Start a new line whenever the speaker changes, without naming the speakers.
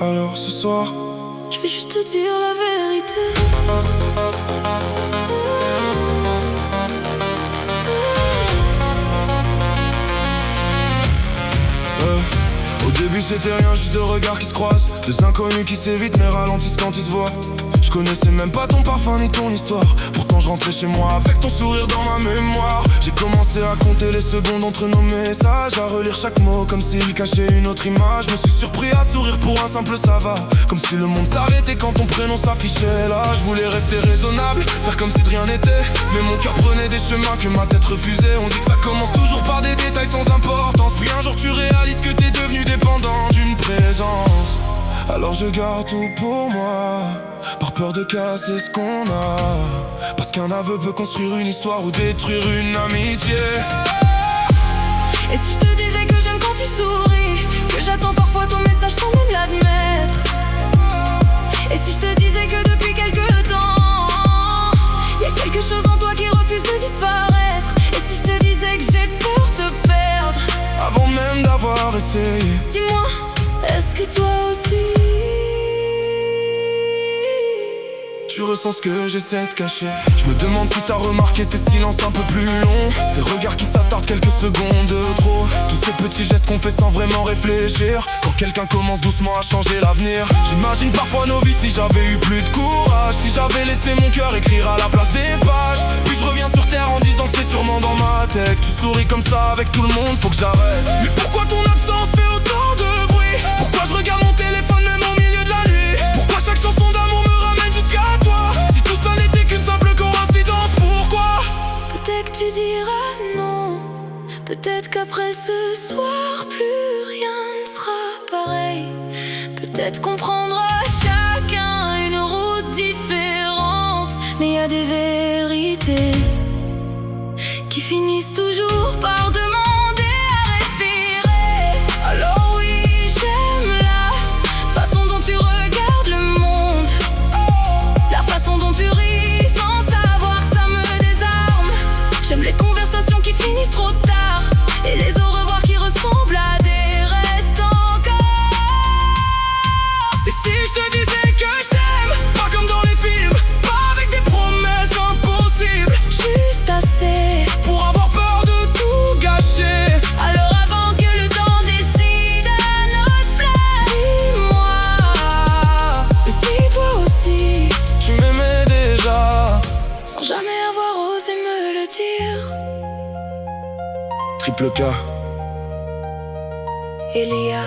Alors ce soir,
je vais juste te dire la vérité.
Au début c'était rien, juste deux regards qui se croisent, deux inconnus qui s'évitent mais ralentissent quand ils se voient. Je connaissais même pas ton parfum ni ton histoire, pourtant je rentrais chez moi avec ton sourire dans ma mémoire. J'ai commencé à compter les secondes entre nos messages, à relire chaque mot comme s'il cachait une autre image. Je me suis surpris à sourire pour un simple ça va, comme si le monde s'arrêtait quand ton prénom s'affichait là. Je voulais rester raisonnable, faire comme si de rien n'était, mais mon cœur prenait des chemins que ma tête refusait. On dit que ça commence toujours par des détails sans importance, puis un jour tu réalises que t'es devenu dépendant d'une présence. Alors je garde tout pour moi, par peur de casser ce qu'on a, parce qu'un aveu peut construire une histoire ou détruire une amitié.
Et si je te disais que j'aime quand tu souris, que j'attends parfois ton message sans même l'admettre. Et si je te disais que depuis quelque temps, y a quelque chose en toi qui refuse de disparaître. Et si je te disais que j'ai peur de te perdre,
avant même d'avoir essayé,
dis-moi, est-ce que toi aussi
tu ressens ce que j'essaie de cacher? Je me demande si t'as remarqué ces silences un peu plus longs, ces regards qui s'attardent quelques secondes de trop, tous ces petits gestes qu'on fait sans vraiment réfléchir, quand quelqu'un commence doucement à changer l'avenir. J'imagine parfois nos vies si j'avais eu plus de courage, si j'avais laissé mon cœur écrire à la place des pages. Puis je reviens sur terre en disant que c'est sûrement dans ma tête. Tu souris comme ça avec tout le monde, faut que j'arrête. Mais pourquoi ton absence fait autant de bruit? Pourquoi je regarde mon téléphone même au milieu de la nuit? Pourquoi chaque chanson d'amour me ramène jusqu'à toi? Si tout ça n'était qu'une simple coïncidence, pourquoi?
Peut-être que tu diras non, peut-être qu'après ce soir plus rien ne sera pareil. Peut-être qu'on prendra chacun une route différente, mais y a des vérités qui finissent toujours par demander à respirer. Alors oui, j'aime la façon dont tu regardes le monde, la façon dont tu ris sans savoir que ça me désarme. J'aime les conversations qui finissent trop tard et les au revoir qui ressemblent à des restes encore.
Et si je te disais que je t'aime, pas comme dans les films, pas avec des promesses impossibles,
Juste assez
pour avoir peur de tout gâcher.
alors avant que le temps décide à notre place, dis-moi, et si toi aussi
Tu m'aimais déjà.
sans jamais avoir osé me le dire.
Triple K.
Elia.